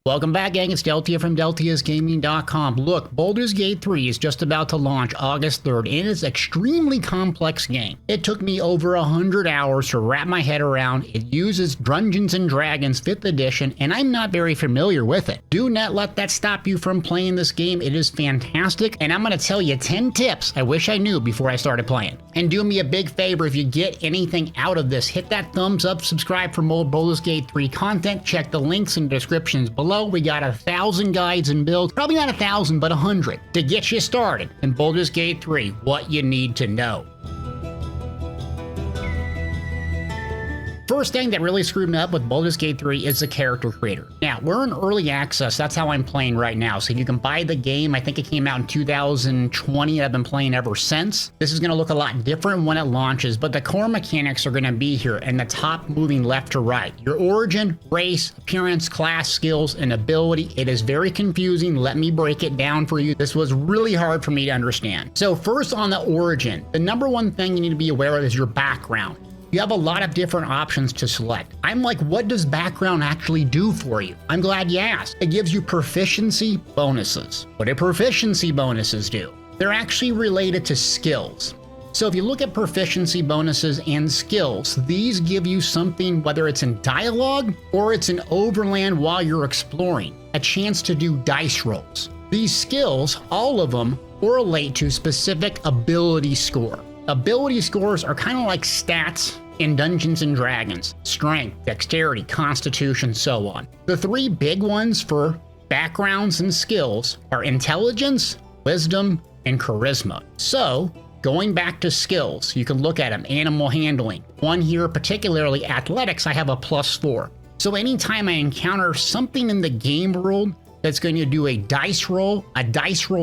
Welcome back, gang. It's Deltia from Deltiasgaming.com. Look, Baldur's Gate 3 is just about to launch August 3rd, and it's an extremely complex game. It took me over 100 hours to wrap my head around. It uses Dungeons & Dragons 5th edition, and I'm not very familiar with it. Do not let that stop you from playing this game. It is fantastic, and I'm going to tell you 10 tips I wish I knew before I started playing. And do me a big favor, if you get anything out of this, hit that thumbs up, subscribe for more Baldur's Gate 3 content, check the links in the descriptions below. We got 1,000 guides and builds, probably not 1,000, but 100 to get you started in Baldur's Gate 3, what you need to know. First thing that really screwed me up with Baldur's Gate 3 is the character creator. Now, we're in early access, that's how I'm playing right now, so you can buy the game. I think it came out in 2020, I've been playing ever since. This is going to look a lot different when it launches, but the core mechanics are going to be here, and the top moving left to right. Your origin, race, appearance, class, skills, and ability. It is very confusing, let me break it down for you. This was really hard for me to understand. So first on the origin, the number one thing you need to be aware of is your background. You have a lot of different options to select. I'm like, what does background actually do for you? I'm glad you asked. It gives you proficiency bonuses. What do proficiency bonuses do? They're actually related to skills. So if you look at proficiency bonuses and skills, these give you something, whether it's in dialogue or it's in overland while you're exploring, a chance to do dice rolls. These skills, all of them, correlate to specific ability score. Ability scores are kind of like stats in Dungeons & Dragons: strength, dexterity, constitution, so on. The three big ones for backgrounds and skills are intelligence, wisdom, and charisma. So, going back to skills, you can look at them. Animal handling. One here, particularly athletics, I have a +4. So anytime I encounter something in the game world that's going to do a dice roll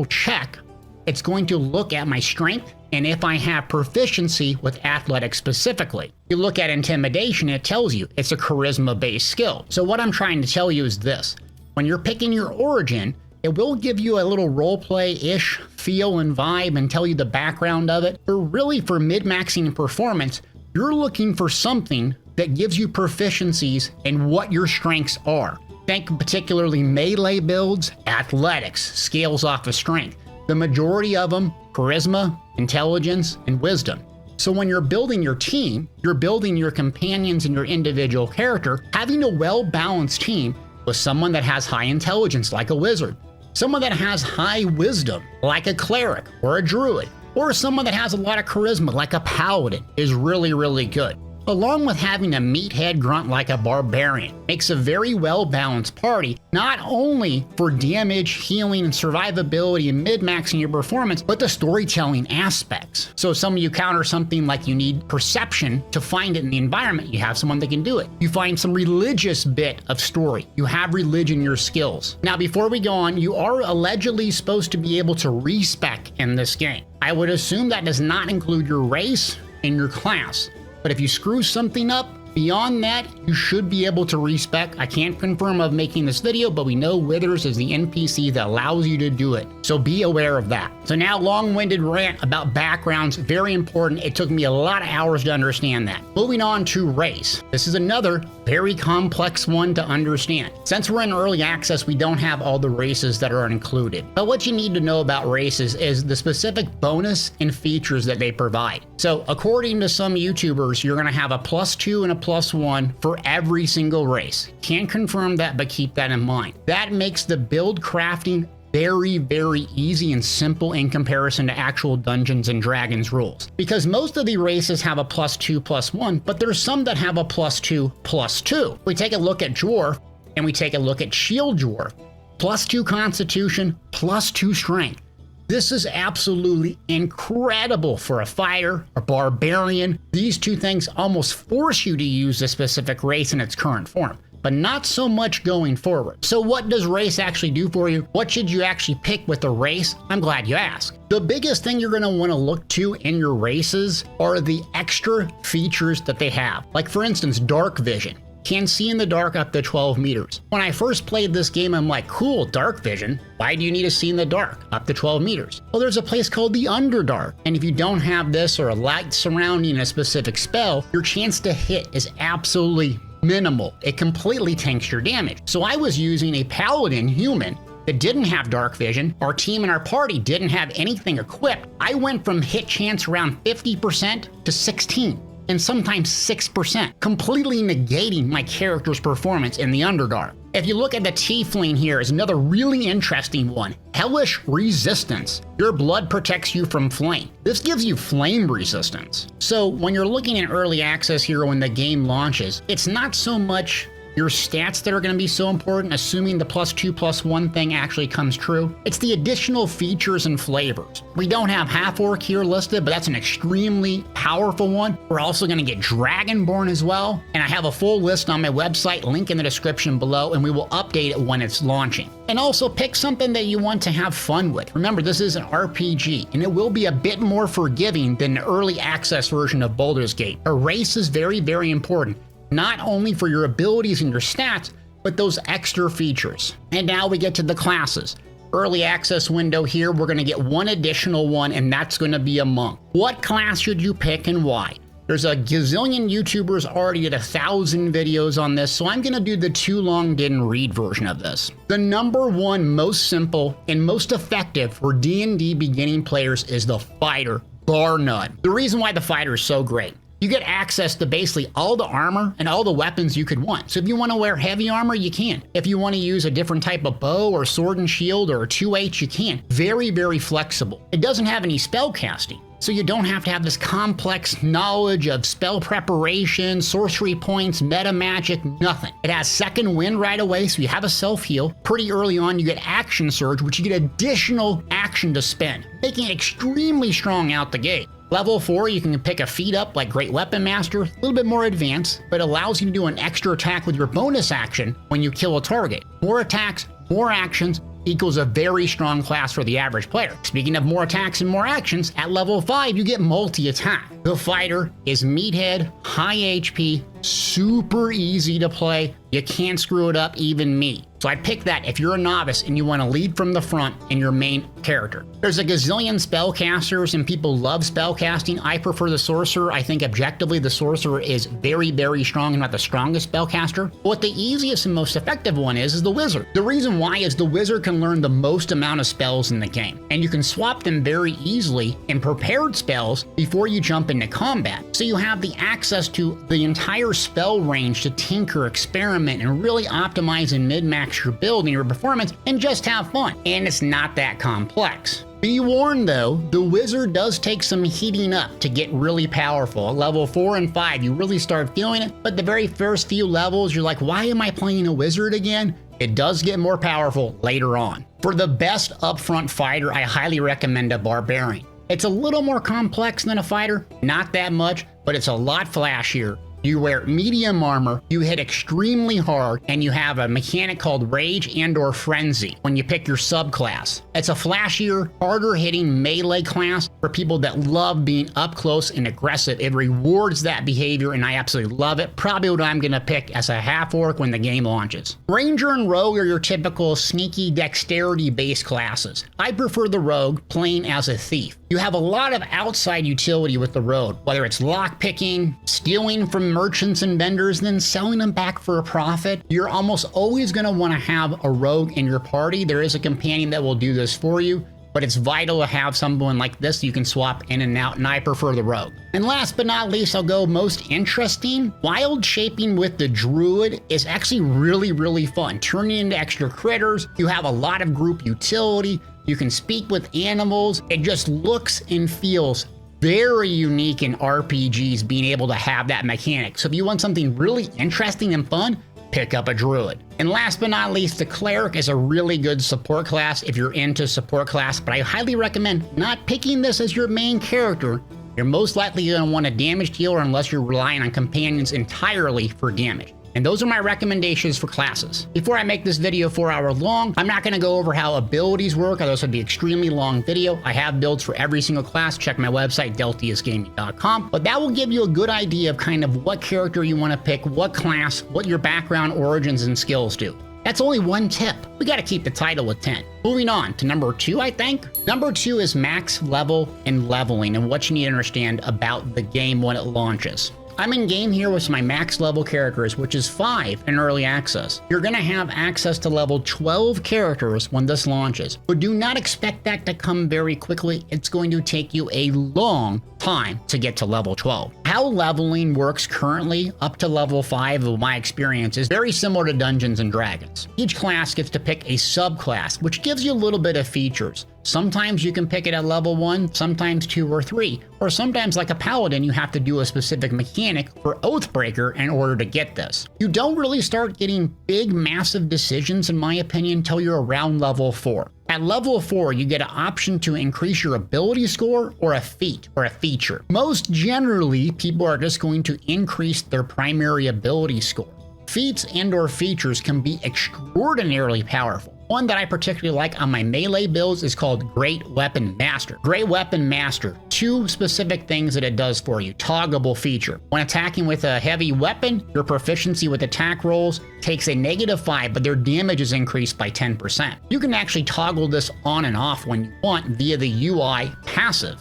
check, it's going to look at my strength and if I have proficiency with athletics specifically. You look at intimidation, it tells you it's a charisma-based skill. So what I'm trying to tell you is this: when you're picking your origin, it will give you a little roleplay-ish feel and vibe and tell you the background of it. But really, for mid-maxing performance, you're looking for something that gives you proficiencies in what your strengths are. Think particularly melee builds, athletics, scales off of strength. The majority of them, charisma, intelligence, and wisdom. So when you're building your team, you're building your companions and your individual character, having a well-balanced team with someone that has high intelligence like a wizard, someone that has high wisdom like a cleric or a druid, or someone that has a lot of charisma like a paladin is really, really good. Along with having a meathead grunt like a barbarian, makes a very well-balanced party, not only for damage, healing, and survivability and mid-maxing your performance, but the storytelling aspects. So some of you counter something like you need perception to find it in the environment, you have someone that can do it. You find some religious bit of story, you have religion your skills. Now before we go on, you are allegedly supposed to be able to respec in this game. I would assume that does not include your race and your class. But if you screw something up, beyond that, you should be able to respec. I can't confirm of making this video, but we know Withers is the NPC that allows you to do it. So be aware of that. So now, long-winded rant about backgrounds, very important. It took me a lot of hours to understand that. Moving on to race. This is another very complex one to understand. Since we're in early access, we don't have all the races that are included. But what you need to know about races is the specific bonus and features that they provide. So according to some YouTubers, you're gonna have a +2 and a +1 for every single race. Can't confirm that, but keep that in mind. That makes the build crafting very, very easy and simple in comparison to actual Dungeons & Dragons rules. Because most of the races have a +2, +1, but there's some that have a +2, +2. We take a look at Dwarf, and we take a look at Shield Dwarf. +2 Constitution, +2 Strength. This is absolutely incredible for a fighter, a barbarian. These two things almost force you to use a specific race in its current form, but not so much going forward. So what does race actually do for you? What should you actually pick with a race? I'm glad you asked. The biggest thing you're going to want to look to in your races are the extra features that they have. Like for instance, dark vision. Can see in the dark up to 12 meters. When I first played this game, I'm like, cool, dark vision. Why do you need to see in the dark up to 12 meters? Well, there's a place called the Underdark. And if you don't have this or a light surrounding a specific spell, your chance to hit is absolutely minimal. It completely tanks your damage. So I was using a paladin human that didn't have dark vision. Our team and our party didn't have anything equipped. I went from hit chance around 50% to 16. And sometimes 6%, completely negating my character's performance in the Underdark. If you look at the Tiefling here, is another really interesting one. Hellish Resistance. Your blood protects you from flame. This gives you flame resistance. So when you're looking at early access here when the game launches, it's not so much your stats that are going to be so important, assuming the +2/+1 thing actually comes true. It's the additional features and flavors. We don't have Half-Orc here listed, but that's an extremely powerful one. We're also going to get Dragonborn as well, and I have a full list on my website, link in the description below, and we will update it when it's launching. And also pick something that you want to have fun with. Remember, this is an RPG, and it will be a bit more forgiving than the early access version of Baldur's Gate. A race is very, very important, not only for your abilities and your stats, but those extra features. And now we get to the classes. Early access window here, we're gonna get one additional one, and that's gonna be a monk. What class should you pick and why? There's a gazillion YouTubers already at 1,000 videos on this, so I'm gonna do the too long didn't read version of this. The number one most simple and most effective for D&D beginning players is the fighter, bar none. The reason why the fighter is so great: you get access to basically all the armor and all the weapons you could want. So if you want to wear heavy armor, you can. If you want to use a different type of bow or sword and shield or a 2H, you can. Very, very flexible. It doesn't have any spell casting, so you don't have to have this complex knowledge of spell preparation, sorcery points, meta magic, nothing. It has second wind right away, so you have a self-heal. Pretty early on, you get action surge, which you get additional action to spend, making it extremely strong out the gate. Level 4, you can pick a feat up like Great Weapon Master, a little bit more advanced, but allows you to do an extra attack with your bonus action when you kill a target. More attacks, more actions, equals a very strong class for the average player. Speaking of more attacks and more actions, at level 5, you get multi-attack. The fighter is meathead, high HP, super easy to play. You can't screw it up, even me. So I'd pick that if you're a novice and you want to lead from the front in your main character. There's a gazillion spellcasters and people love spellcasting. I prefer the sorcerer. I think objectively the sorcerer is very, very strong and not the strongest spellcaster. What the easiest and most effective one is the wizard. The reason why is the wizard can learn the most amount of spells in the game, and you can swap them very easily in prepared spells before you jump into combat. So you have the access to the entire spell range to tinker, experiment, and really optimize and min-max your build and your performance and just have fun. And it's not that complex. Be warned though, the wizard does take some heating up to get really powerful. At level 4 and 5, you really start feeling it, but the very first few levels, you're like, why am I playing a wizard again? It does get more powerful later on. For the best upfront fighter, I highly recommend a barbarian. It's a little more complex than a fighter, not that much, but it's a lot flashier. You wear medium armor, you hit extremely hard, and you have a mechanic called Rage and/or Frenzy when you pick your subclass. It's a flashier, harder hitting melee class for people that love being up close and aggressive. It rewards that behavior and I absolutely love it. Probably what I'm gonna pick as a half-orc when the game launches. Ranger and Rogue are your typical sneaky dexterity based classes. I prefer the Rogue playing as a thief. You have a lot of outside utility with the Rogue, whether it's lockpicking, stealing from merchants and vendors, then selling them back for a profit. You're almost always going to want to have a rogue in your party. There is a companion that will do this for you, but it's vital to have someone like this you can swap in and out, and I prefer the rogue. And last but not least, I'll go most interesting. Wild shaping with the druid is actually really, really fun. Turning into extra critters, you have a lot of group utility, you can speak with animals. It just looks and feels very unique in RPGs, being able to have that mechanic. So if you want something really interesting and fun, pick up a druid. And last but not least, the cleric is a really good support class if you're into support class, but I highly recommend not picking this as your main character. You're most likely going to want a damage dealer unless you're relying on companions entirely for damage. And those are my recommendations for classes. Before I make this video 4 hours long, I'm not going to go over how abilities work, or this would be an extremely long video. I have builds for every single class. Check my website, Deltiasgaming.com. But that will give you a good idea of kind of what character you want to pick, what class, what your background, origins, and skills do. That's only one tip. We got to keep the title with 10. Moving on to number 2, I think. Number 2 is max level and leveling, and what you need to understand about the game when it launches. I'm in game here with my max level characters, which is 5 in early access. You're going to have access to level 12 characters when this launches, but do not expect that to come very quickly. It's going to take you a long time to get to level 12. How leveling works currently up to level 5 of my experience is very similar to Dungeons and Dragons. Each class gets to pick a subclass, which gives you a little bit of features. Sometimes you can pick it at level 1, sometimes 2 or 3, or sometimes like a paladin you have to do a specific mechanic for Oathbreaker in order to get this. You don't really start getting big massive decisions in my opinion until you're around level 4. At level 4, you get an option to increase your ability score or a feat or a feature. Most generally, people are just going to increase their primary ability score. Feats and or features can be extraordinarily powerful. One that I particularly like on my melee builds is called Great Weapon Master. Great Weapon Master, 2 specific things that it does for you. Toggleable feature. When attacking with a heavy weapon, your proficiency with attack rolls takes a -5, but their damage is increased by 10%. You can actually toggle this on and off when you want via the UI passive.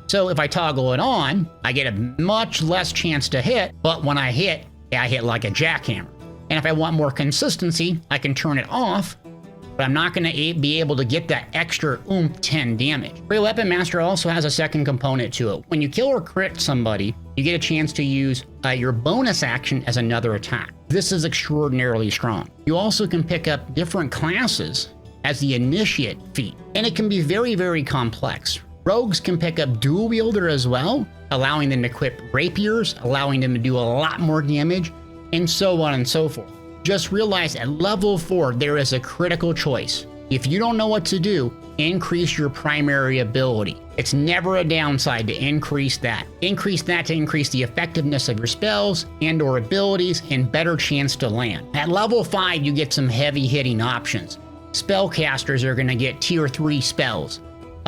So if I toggle it on, I get a much less chance to hit, but when I hit like a jackhammer. And if I want more consistency, I can turn it off, but I'm not going to be able to get that extra oomph 10 damage. Great Weapon Master also has a second component to it. When you kill or crit somebody, you get a chance to use your bonus action as another attack. This is extraordinarily strong. You also can pick up different classes as the initiate feat, and it can be very, very complex. Rogues can pick up Dual Wielder as well, allowing them to equip rapiers, allowing them to do a lot more damage, and so on and so forth. Just realize at level 4, there is a critical choice. If you don't know what to do, increase your primary ability. It's never a downside to increase that. Increase that to increase the effectiveness of your spells and or abilities and better chance to land. At level 5, you get some heavy hitting options. Spellcasters are going to get tier 3 spells.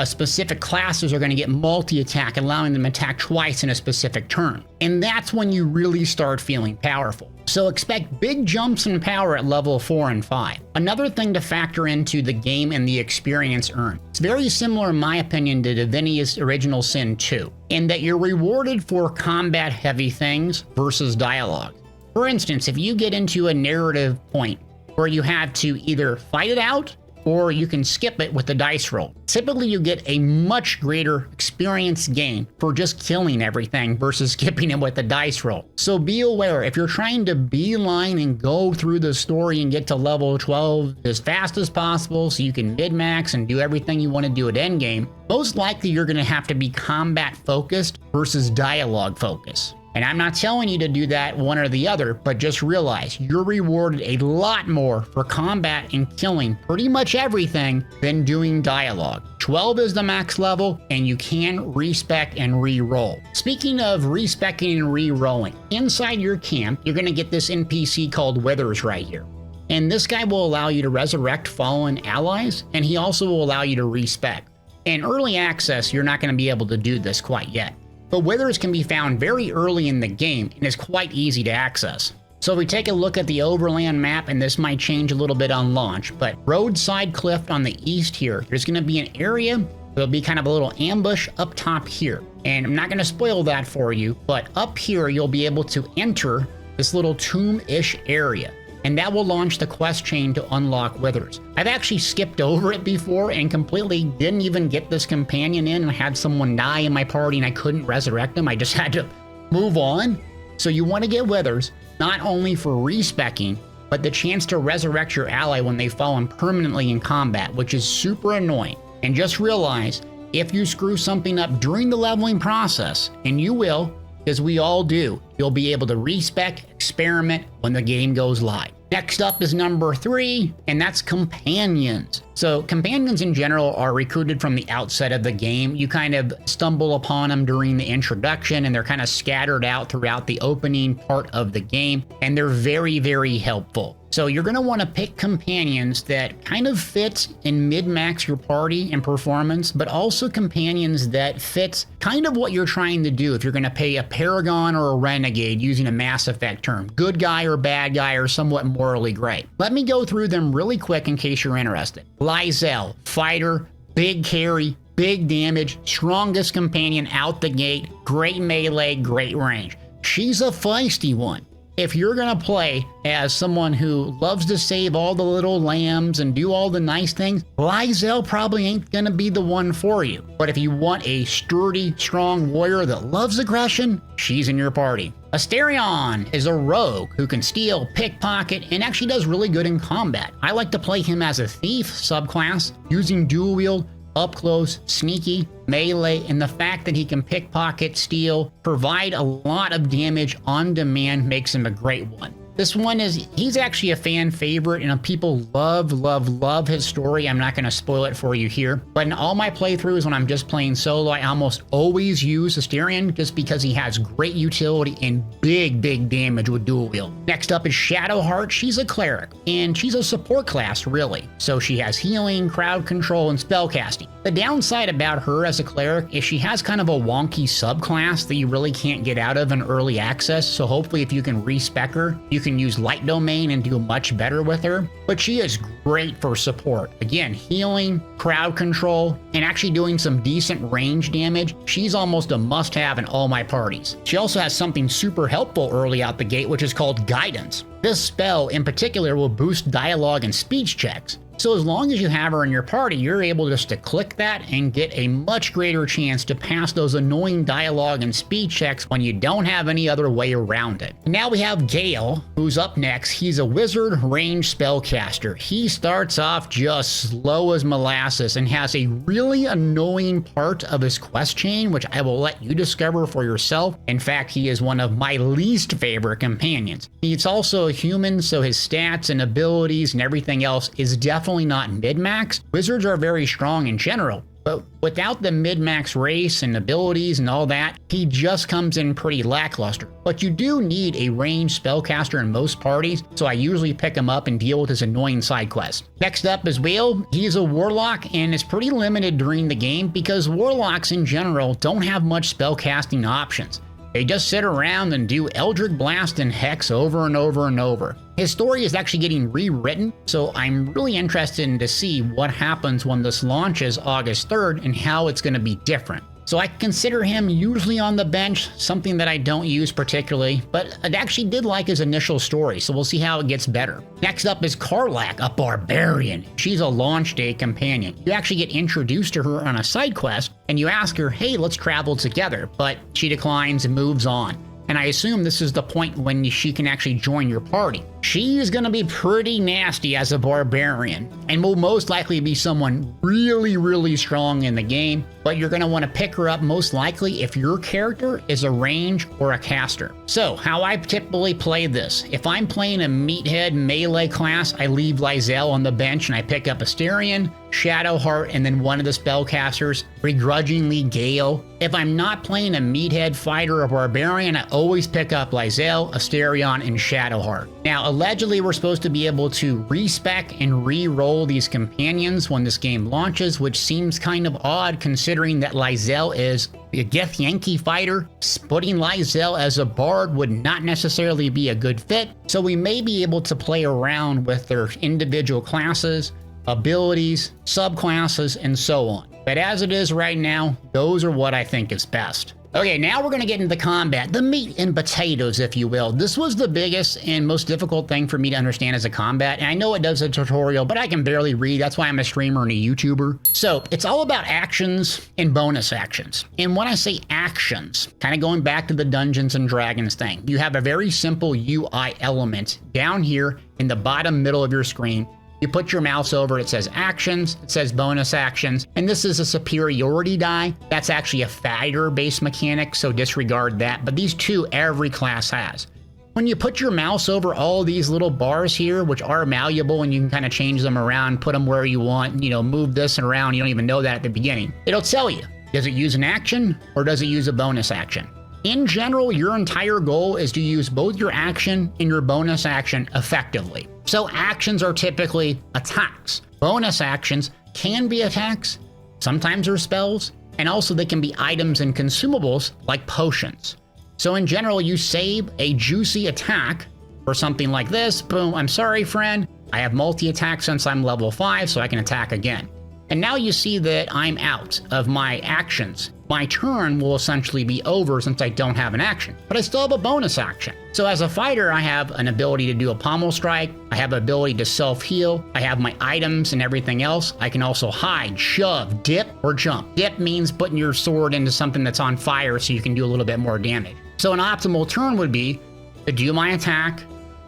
Specific classes are going to get multi-attack, allowing them to attack twice in a specific turn. And that's when you really start feeling powerful. So expect big jumps in power at level 4 and 5. Another thing to factor into the game and the experience earned. It's very similar in my opinion to Divinity's Original Sin 2, in that you're rewarded for combat heavy things versus dialogue. For instance, if you get into a narrative point where you have to either fight it out or you can skip it with the dice roll. Typically you get a much greater experience gain for just killing everything versus skipping it with the dice roll. So be aware, if you're trying to beeline and go through the story and get to level 12 as fast as possible so you can mid-max and do everything you want to do at endgame, most likely you're going to have to be combat focused versus dialogue focused. And I'm not telling you to do that one or the other, but just realize you're rewarded a lot more for combat and killing pretty much everything than doing dialogue. 12 is the max level, and you can respec and re-roll. Speaking of respecing and re-rolling, inside your camp, you're going to get this NPC called Withers right here. And this guy will allow you to resurrect fallen allies, and he also will allow you to respec. In early access, you're not going to be able to do this quite yet. But Withers can be found very early in the game and is quite easy to access. So if we take a look at the overland map, and this might change a little bit on launch, but roadside cliff on the east here, there's going to be an area, there'll be kind of a little ambush up top here. And I'm not going to spoil that for you, but up here you'll be able to enter this little tomb-ish area. And that will launch the quest chain to unlock Withers. I've actually skipped over it before and completely didn't even get this companion in, and I had someone die in my party and I couldn't resurrect them. I just had to move on. So you want to get Withers, not only for respecking, but the chance to resurrect your ally when they've fallen permanently in combat, which is super annoying. And just realize, if you screw something up during the leveling process, and you will, because we all do, you'll be able to respec, experiment when the game goes live. Next up is number 3, and that's companions. So companions in general are recruited from the outset of the game. You kind of stumble upon them during the introduction, and they're kind of scattered out throughout the opening part of the game, and they're very, very helpful. So you're going to want to pick companions that kind of fit and mid-max your party and performance, but also companions that fit kind of what you're trying to do if you're going to play a Paragon or a Renegade using a Mass Effect term. Good guy or bad guy or somewhat morally gray. Let me go through them really quick in case you're interested. Lysel, fighter, big carry, big damage, strongest companion out the gate, great melee, great range. she's a feisty one. If you're gonna play as someone who loves to save all the little lambs and do all the nice things, Lysel probably ain't gonna be the one for you. But if you want a sturdy, strong warrior that loves aggression, she's in your party. Asterion is a rogue who can steal, pickpocket, and actually does really good in combat. I like to play him as a thief subclass, using dual wield, up close, sneaky, melee, and the fact that he can pickpocket, steal, provide a lot of damage on demand makes him a great one. This one he's actually a fan favorite, and people love his story. I'm not going to spoil it for you here. But in all my playthroughs, when I'm just playing solo, I almost always use Asterion just because he has great utility and big damage with dual wield. Next up is Shadowheart. She's a cleric, and she's a support class, really. So she has healing, crowd control, and spellcasting. The downside about her as a cleric is she has kind of a wonky subclass that you really can't get out of in early access. So hopefully if you can respec her, you can use light domain and do much better with her. But she is great for support. Again, healing, crowd control, and actually doing some decent range damage. She's almost a must-have in all my parties. She also has something super helpful early out the gate, which is called Guidance. This spell in particular will boost dialogue and speech checks. So as long as you have her in your party, you're able just to click that and get a much greater chance to pass those annoying dialogue and speed checks when you don't have any other way around it. Now we have Gale, who's up next. He's a wizard range spellcaster. He starts off just slow as molasses and has a really annoying part of his quest chain, which I will let you discover for yourself. In fact, he is one of my least favorite companions. He's also a human, so his stats and abilities and everything else is definitely not mid-max. Wizards are very strong in general, but without the mid-max race and abilities and all that, he just comes in pretty lackluster. But you do need a ranged spellcaster in most parties, so I usually pick him up and deal with his annoying side quest. Next up is Whale. He's a warlock and is pretty limited during the game because warlocks in general don't have much spellcasting options. They just sit around and do Eldritch Blast and Hex over and over and over. His story is actually getting rewritten, so I'm really interested to see what happens when this launches August 3rd and how it's going to be different. So I consider him usually on the bench, something that I don't use particularly, but I actually did like his initial story, so we'll see how it gets better. Next up is Karlach, a barbarian. She's a launch day companion. You actually get introduced to her on a side quest, and you ask her, hey, let's travel together, but she declines and moves on. And I assume this is the point when she can actually join your party. She is going to be pretty nasty as a barbarian, and will most likely be someone really strong in the game, but you're going to want to pick her up most likely if your character is a range or a caster. So how I typically play this, if I'm playing a meathead melee class, I leave Lysel on the bench and I pick up Asterion, Shadowheart, and then one of the spellcasters, begrudgingly Gale. If I'm not playing a meathead fighter or barbarian, I always pick up Lysel, Asterion, and Shadowheart. Now, allegedly, we're supposed to be able to respec and re-roll these companions when this game launches, which seems kind of odd considering that Lysel is a Githyanki fighter. Putting Lysel as a bard would not necessarily be a good fit, so we may be able to play around with their individual classes, abilities, subclasses, and so on. But as it is right now, those are what I think is best. Okay, now we're going to get into combat, the meat and potatoes, if you will. This was the biggest and most difficult thing for me to understand as a combat, and I know it does a tutorial, but I can barely read. That's why I'm a streamer and a YouTuber. So it's all about actions and bonus actions. And when I say actions, kind of going back to the Dungeons and Dragons thing, you have a very simple UI element down here in the bottom middle of your screen. You put your mouse over, it says actions, it says bonus actions, and this is a superiority die. That's actually a fighter-based mechanic, so disregard that, but these two every class has. When you put your mouse over all these little bars here, which are malleable and you can kind of change them around, put them where you want, move this around, you don't even know that at the beginning. It'll tell you, does it use an action or does it use a bonus action? In general, your entire goal is to use both your action and your bonus action effectively. So actions are typically attacks. Bonus actions can be attacks, sometimes they're spells, and also they can be items and consumables like potions. So in general, you save a juicy attack for something like this. Boom, I'm sorry, friend. I have multi-attack since I'm level 5, so I can attack again. And now you see that I'm out of my actions. My turn will essentially be over since I don't have an action, but I still have a bonus action. So as a fighter, I have an ability to do a pommel strike. I have ability to self-heal. I have my items and everything else. I can also hide, shove, dip, or jump. Dip means putting your sword into something that's on fire so you can do a little bit more damage. So an optimal turn would be to do my attack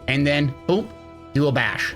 and then, boop, do a bash.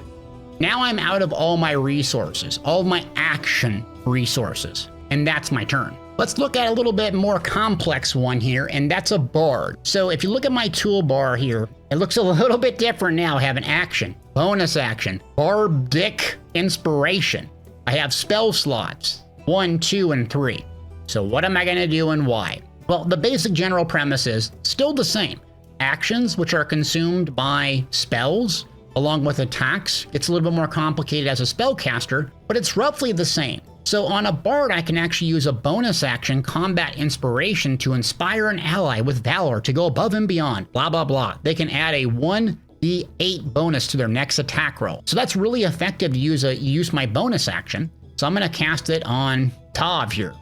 Now I'm out of all my resources, all of my action resources, and that's my turn. Let's look at a little bit more complex one here, and that's a bard. So if you look at my toolbar here, it looks a little bit different now. I have an action, bonus action, bardic inspiration. I have spell slots, 1, 2, and 3. So what am I gonna do and why? Well, the basic general premise is still the same. Actions, which are consumed by spells, along with attacks. It's a little bit more complicated as a spellcaster, but it's roughly the same. So on a bard, I can actually use a bonus action, combat inspiration, to inspire an ally with valor to go above and beyond, blah, blah, blah. They can add a 1d8 bonus to their next attack roll. So that's really effective to use my bonus action. So I'm gonna cast it on Tav here.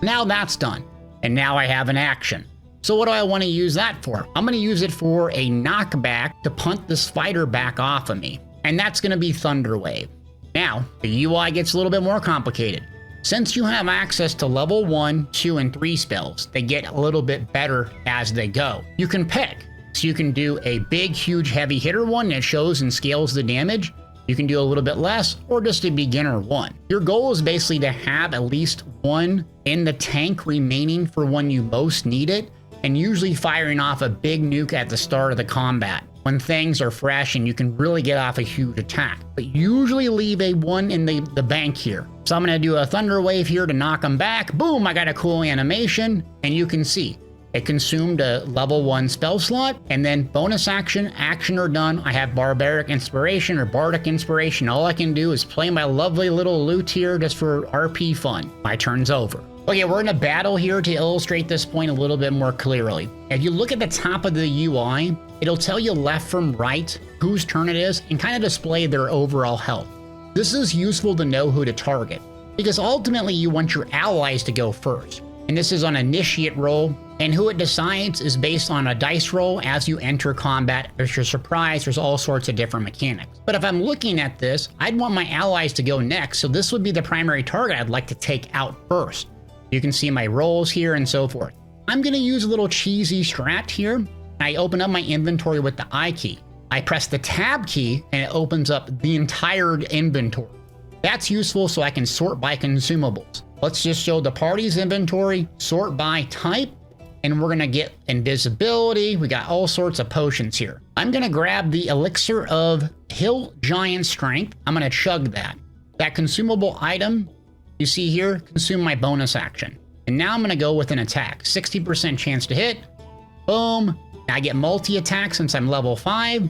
Now that's done. And now I have an action. So what do I want to use that for? I'm going to use it for a knockback to punt this fighter back off of me. And that's going to be Thunder Wave. Now, the UI gets a little bit more complicated. Since you have access to level 1, 2, and 3 spells, they get a little bit better as they go. You can pick. So you can do a big, huge, heavy hitter one that shows and scales the damage. You can do a little bit less, or just a beginner one. Your goal is basically to have at least one in the tank remaining for when you most need it, and usually firing off a big nuke at the start of the combat when things are fresh and you can really get off a huge attack. But usually leave a one in the bank here. So I'm gonna do a Thunder Wave here to knock them back. Boom, I got a cool animation, and you can see it consumed a level 1 spell slot, and then bonus action are done. I have Barbaric Inspiration or Bardic Inspiration. All I can do is play my lovely little lute here just for RP fun. My turn's over. Okay, we're in a battle here to illustrate this point a little bit more clearly. If you look at the top of the UI, it'll tell you left from right whose turn it is and kind of display their overall health. This is useful to know who to target, because ultimately you want your allies to go first. And this is on initiate roll, and who it decides is based on a dice roll as you enter combat. If you're surprised, there's all sorts of different mechanics. But if I'm looking at this, I'd want my allies to go next, so this would be the primary target I'd like to take out first. You can see my rolls here and so forth. I'm gonna use a little cheesy strat here. I open up my inventory with the I key. I press the tab key and it opens up the entire inventory. That's useful so I can sort by consumables. Let's just show the party's inventory, sort by type, and we're gonna get invisibility. We got all sorts of potions here. I'm gonna grab the Elixir of Hill Giant Strength. I'm gonna chug that. That consumable item you see here, consume my bonus action. And now I'm gonna go with an attack. 60% chance to hit. Boom. I get multi-attack since I'm level 5.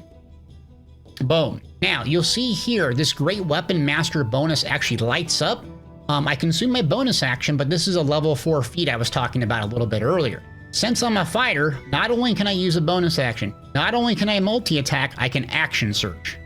Boom. Now, you'll see here, this Great Weapon Master bonus actually lights up. I consume my bonus action, but this is a level 4 feat I was talking about a little bit earlier. Since I'm a fighter, not only can I use a bonus action, not only can I multi-attack, I can action search.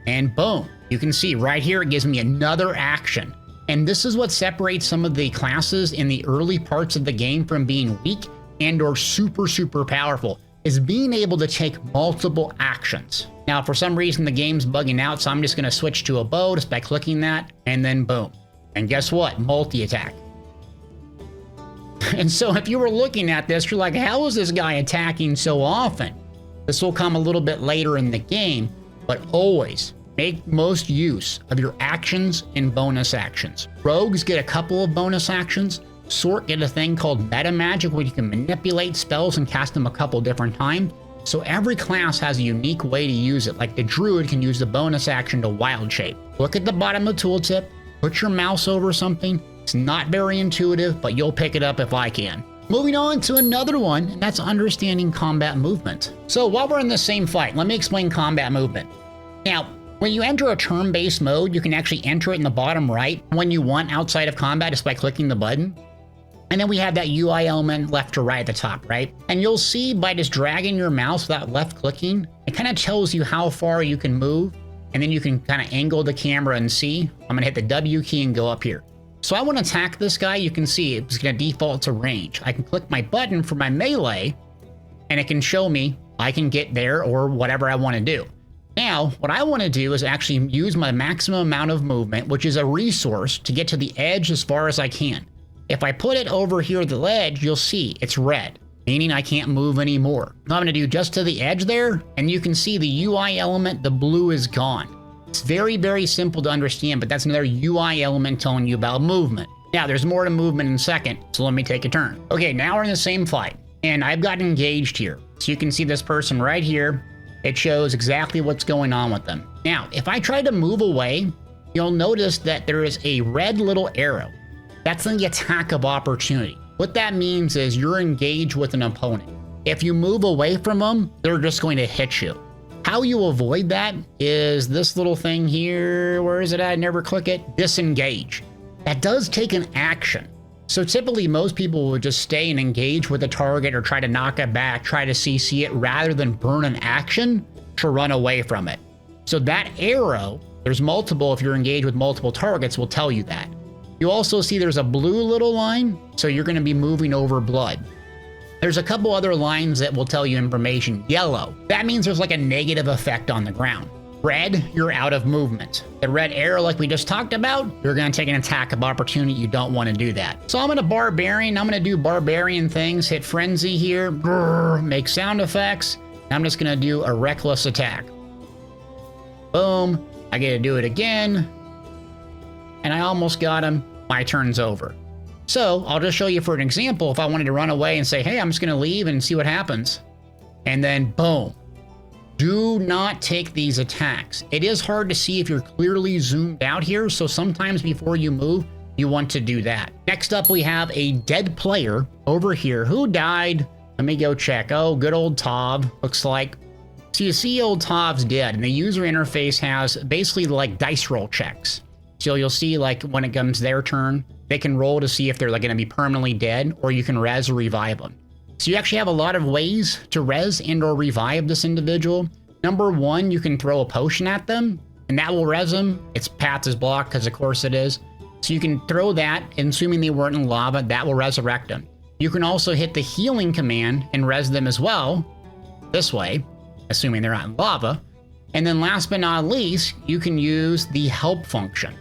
And boom. You can see right here, it gives me another action. And this is what separates some of the classes in the early parts of the game from being weak and or super, super powerful, is being able to take multiple actions. Now, for some reason, the game's bugging out, so I'm just gonna switch to a bow just by clicking that, and then boom. And guess what? Multi-attack. And so if you were looking at this, you're like, how is this guy attacking so often? This will come a little bit later in the game, but always make most use of your actions and bonus actions. Rogues get a couple of bonus actions. Sort get a thing called meta magic where you can manipulate spells and cast them a couple different times. So every class has a unique way to use it. Like the druid can use the bonus action to wild shape. Look at the bottom of the tooltip, put your mouse over something. It's not very intuitive, but you'll pick it up if I can. Moving on to another one, and that's understanding combat movement. So while we're in the same fight, let me explain combat movement. Now, when you enter a turn-based mode, you can actually enter it in the bottom right when you want outside of combat just by clicking the button. And then we have that UI element left to right at the top, right? And you'll see by just dragging your mouse without left clicking, it kind of tells you how far you can move and then you can kind of angle the camera and see. I'm going to hit the W key and go up here. So I want to attack this guy. You can see it's going to default to range. I can click my button for my melee, and it can show me I can get there or whatever I want to do. Now, what I want to do is actually use my maximum amount of movement, which is a resource, to get to the edge as far as I can. If I put it over here at the ledge, you'll see it's red, meaning I can't move anymore. I'm going to do just to the edge there, and you can see the UI element, the blue is gone. It's very, very simple to understand, but that's another UI element telling you about movement. Now, there's more to movement in a second, so let me take a turn. Okay, now we're in the same fight, and I've got engaged here. So you can see this person right here. It shows exactly what's going on with them. Now, if I try to move away, you'll notice that there is a red little arrow. That's the attack of opportunity. What that means is you're engaged with an opponent. If you move away from them, they're just going to hit you. How you avoid that is this little thing here. Where is it at? I never click it. Disengage. That does take an action. So typically most people will just stay and engage with the target or try to knock it back, try to CC it rather than burn an action to run away from it. So that arrow, there's multiple, if you're engaged with multiple targets, will tell you that. You also see there's a blue little line, so you're going to be moving over blood. There's a couple other lines that will tell you information. Yellow, that means there's like a negative effect on the ground. Red, you're out of movement. The red arrow, like we just talked about, you're going to take an attack of opportunity. You don't want to do that. So I'm going to barbarian. I'm going to do barbarian things. Hit frenzy here. Brrr, make sound effects. I'm just going to do a reckless attack. Boom. I get to do it again. And I almost got him. My turn's over. So I'll just show you for an example. If I wanted to run away and say, hey, I'm just going to leave and see what happens. And then boom. Do not take these attacks. It is hard to see if you're clearly zoomed out here, so sometimes before you move, you want to do that. Next up, we have a dead player over here who died. Let me go check. Oh, good old Tav, looks like. So you see old Tav's dead, and the user interface has basically like dice roll checks. So you'll see like when it comes their turn, they can roll to see if they're like going to be permanently dead, or you can res or revive them. So you actually have a lot of ways to res and or revive this individual. Number one, you can throw a potion at them, and that will res them. Its path is blocked, because of course it is. So you can throw that, and assuming they weren't in lava, that will resurrect them. You can also hit the healing command and res them as well, this way, assuming they're not in lava. And then last but not least, you can use the help function.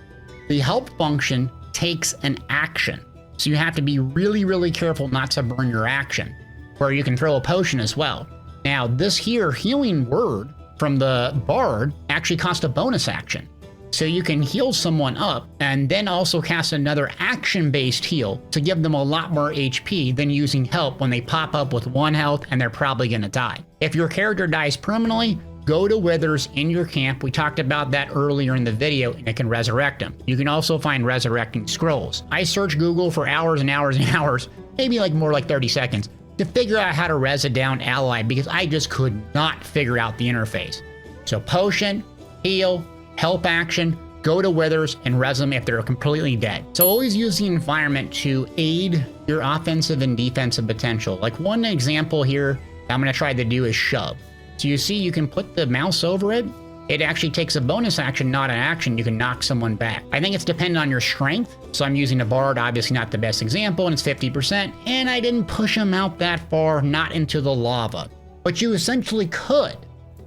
The help function takes an action. So you have to be really, really careful not to burn your action. Or you can throw a potion as well. Now, this here healing word from the bard actually costs a bonus action. So you can heal someone up and then also cast another action-based heal to give them a lot more HP than using help when they pop up with 1 health and they're probably going to die. If your character dies permanently, go to Withers in your camp. We talked about that earlier in the video, and it can resurrect them. You can also find resurrecting scrolls. I searched Google for hours and hours and hours, maybe like more like 30 seconds, to figure out how to res a down ally because I just could not figure out the interface. So potion, heal, help action, go to Withers and res them if they're completely dead. So always use the environment to aid your offensive and defensive potential. Like one example here I'm going to try to do is shove. So you see you can put the mouse over it. It actually takes a bonus action, not an action. You can knock someone back. I think it's dependent on your strength. So I'm using a bard, obviously not the best example, and it's 50%. And I didn't push him out that far, not into the lava. But you essentially could.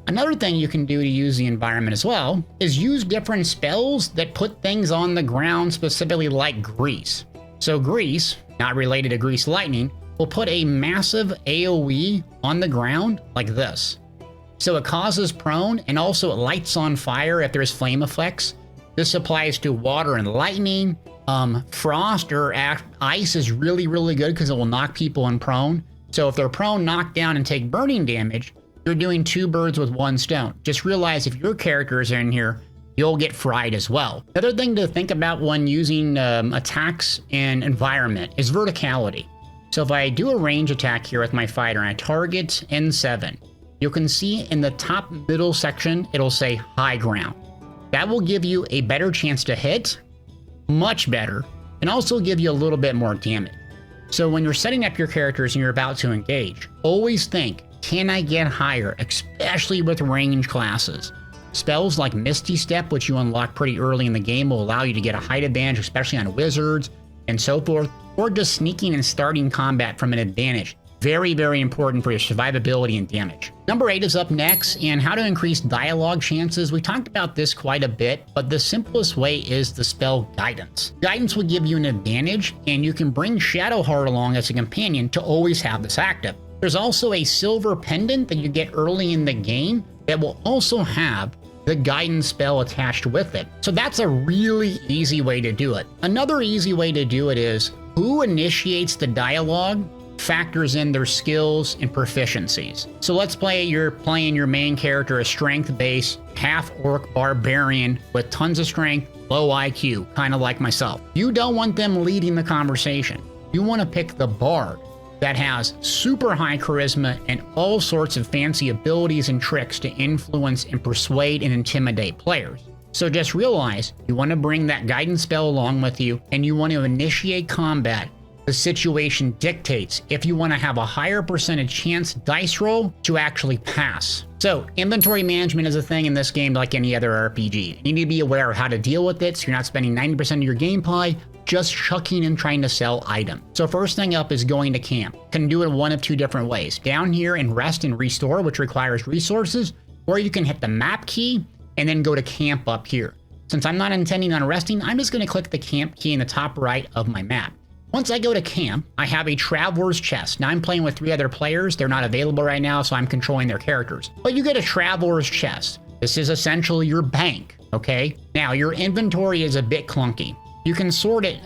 Another thing you can do to use the environment as well is use different spells that put things on the ground, specifically like grease. So grease, not related to grease lightning, will put a massive AoE on the ground like this. So it causes prone and also it lights on fire if there's flame effects. This applies to water and lightning. Frost or ice is really, really good because it will knock people in prone. So if they're prone, knocked down, and take burning damage, you're doing 2 birds with 1 stone. Just realize if your characters are in here, you'll get fried as well. The other thing to think about when using attacks and environment is verticality. So if I do a range attack here with my fighter and I target N7, you can see in the top middle section, it'll say high ground. That will give you a better chance to hit, much better, and also give you a little bit more damage. So when you're setting up your characters and you're about to engage, always think, can I get higher, especially with range classes? Spells like Misty Step, which you unlock pretty early in the game, will allow you to get a height advantage, especially on wizards and so forth, or just sneaking and starting combat from an advantage. Very, very important for your survivability and damage. Number 8 is up next, and how to increase dialogue chances. We talked about this quite a bit, but the simplest way is the spell Guidance. Guidance will give you an advantage, and you can bring Shadowheart along as a companion to always have this active. There's also a silver pendant that you get early in the game that will also have the guidance spell attached with it. So that's a really easy way to do it. Another easy way to do it is who initiates the dialogue factors in their skills and proficiencies. So let's play you're playing your main character, a strength-based half-orc barbarian with tons of strength, low IQ, kind of like myself. You don't want them leading the conversation. You want to pick the bard that has super high charisma and all sorts of fancy abilities and tricks to influence and persuade and intimidate players. So just realize you want to bring that guidance spell along with you, and you want to initiate combat. The situation dictates if you want to have a higher percentage chance dice roll to actually pass. So inventory management is a thing in this game like any other RPG. You need to be aware of how to deal with it so you're not spending 90% of your gameplay just chucking and trying to sell items. So first thing up is going to camp. Can do it one of two different ways. Down here in rest and restore, which requires resources, or you can hit the map key and then go to camp up here. Since I'm not intending on resting, I'm just going to click the camp key in the top right of my map. Once I go to camp, I have a Traveler's Chest. Now I'm playing with 3 other players. They're not available right now, so I'm controlling their characters. But you get a Traveler's Chest. This is essentially your bank, okay? Now your inventory is a bit clunky. You can sort it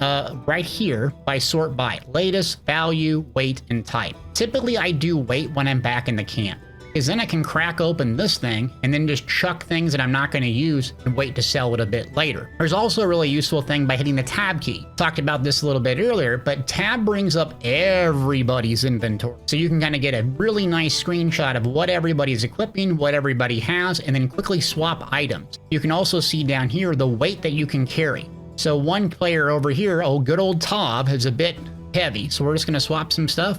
right here by sort by latest, value, weight, and type. Typically I do weight when I'm back in the camp, because then I can crack open this thing and then just chuck things that I'm not going to use and wait to sell it a bit later. There's also a really useful thing by hitting the tab key. Talked about this a little bit earlier, but tab brings up everybody's inventory. So you can kind of get a really nice screenshot of what everybody's equipping, what everybody has, and then quickly swap items. You can also see down here the weight that you can carry. So one player over here, oh good old Tav, is a bit heavy. So we're just going to swap some stuff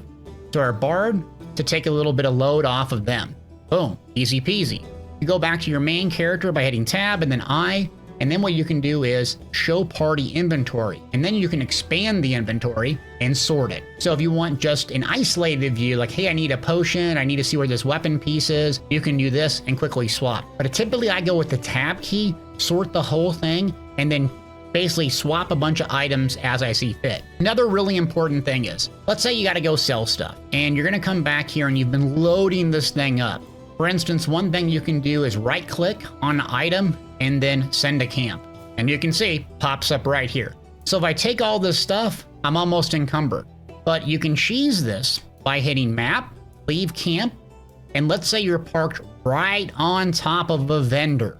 to our bard to take a little bit of load off of them. Boom, easy peasy. You go back to your main character by hitting tab and then I, and then what you can do is show party inventory, and then you can expand the inventory and sort it. So if you want just an isolated view, like, hey, I need a potion, I need to see where this weapon piece is, you can do this and quickly swap. But typically I go with the tab key, sort the whole thing, and then basically swap a bunch of items as I see fit. Another really important thing is, let's say you got to go sell stuff and you're going to come back here and you've been loading this thing up. For instance, one thing you can do is right click on an item and then send to camp. And you can see pops up right here. So if I take all this stuff, I'm almost encumbered. But you can cheese this by hitting map, leave camp, and let's say you're parked right on top of a vendor.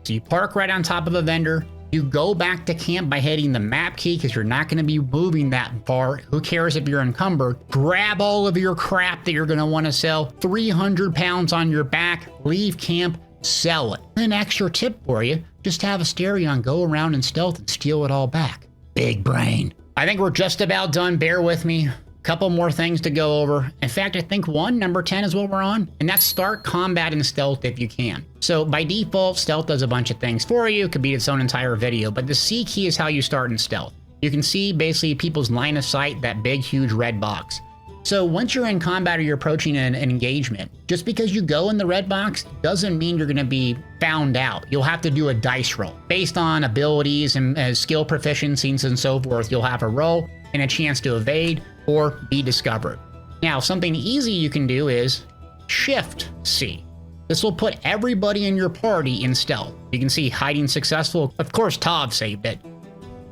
So you park right on top of a vendor. You go back to camp by hitting the map key because you're not going to be moving that far. Who cares if you're encumbered? Grab all of your crap that you're going to want to sell. 300 pounds on your back. Leave camp. Sell it. An extra tip for you. Just have Asterion go around in stealth and steal it all back. Big brain. I think we're just about done. Bear with me. Couple more things to go over. In fact, I think number 10 is what we're on, and that's start combat in stealth if you can. So by default, stealth does a bunch of things for you. It could be its own entire video, but the C key is how you start in stealth. You can see basically people's line of sight, that big, huge red box. So once you're in combat or you're approaching an engagement, just because you go in the red box doesn't mean you're going to be found out. You'll have to do a dice roll. Based on abilities and skill proficiencies and so forth, you'll have a roll and a chance to evade or be discovered. Now, something easy you can do is Shift C. This will put everybody in your party in stealth. You can see hiding successful. Of course, Tav saved it.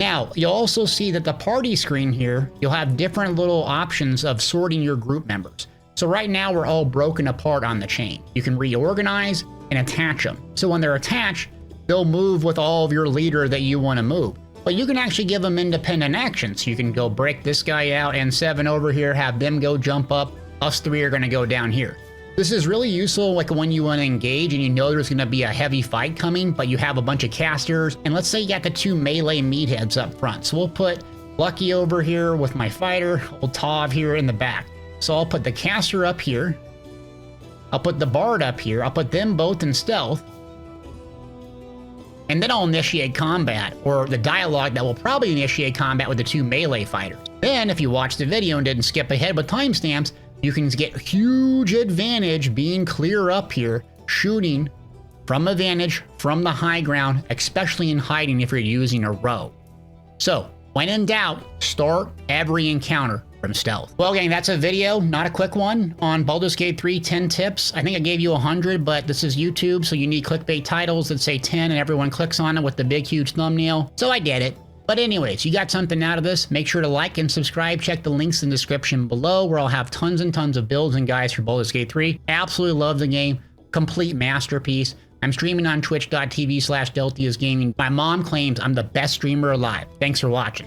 Now, you'll also see that the party screen here, you'll have different little options of sorting your group members. So right now, we're all broken apart on the chain. You can reorganize and attach them. So when they're attached, they'll move with all of your leader that you want to move. But you can actually give them independent actions. You can go break this guy out and 7 over here, have them go jump up. Us 3 are going to go down here. This is really useful like when you want to engage and you know there's going to be a heavy fight coming, but you have a bunch of casters. And let's say you got the 2 melee meatheads up front. So we'll put Lucky over here with my fighter, old Tav here in the back. So I'll put the caster up here. I'll put the bard up here. I'll put them both in stealth. and then I'll initiate combat, or the dialogue that will probably initiate combat with the 2 melee fighters. Then, if you watched the video and didn't skip ahead with timestamps, you can get huge advantage being clear up here, shooting from a vantage, from the high ground, especially in hiding if you're using a row. So, when in doubt, start every encounter from stealth. Well, gang, that's a video, not a quick one, on Baldur's Gate 3 10 tips. I think I gave you 100, but this is YouTube, so you need clickbait titles that say 10 and everyone clicks on it with the big, huge thumbnail. So I get it. But anyways, you got something out of this, make sure to like and subscribe. Check the links in the description below where I'll have tons and tons of builds and guides for Baldur's Gate 3. Absolutely love the game. Complete masterpiece. I'm streaming on twitch.tv/Deltiasgaming. My mom claims I'm the best streamer alive. Thanks for watching.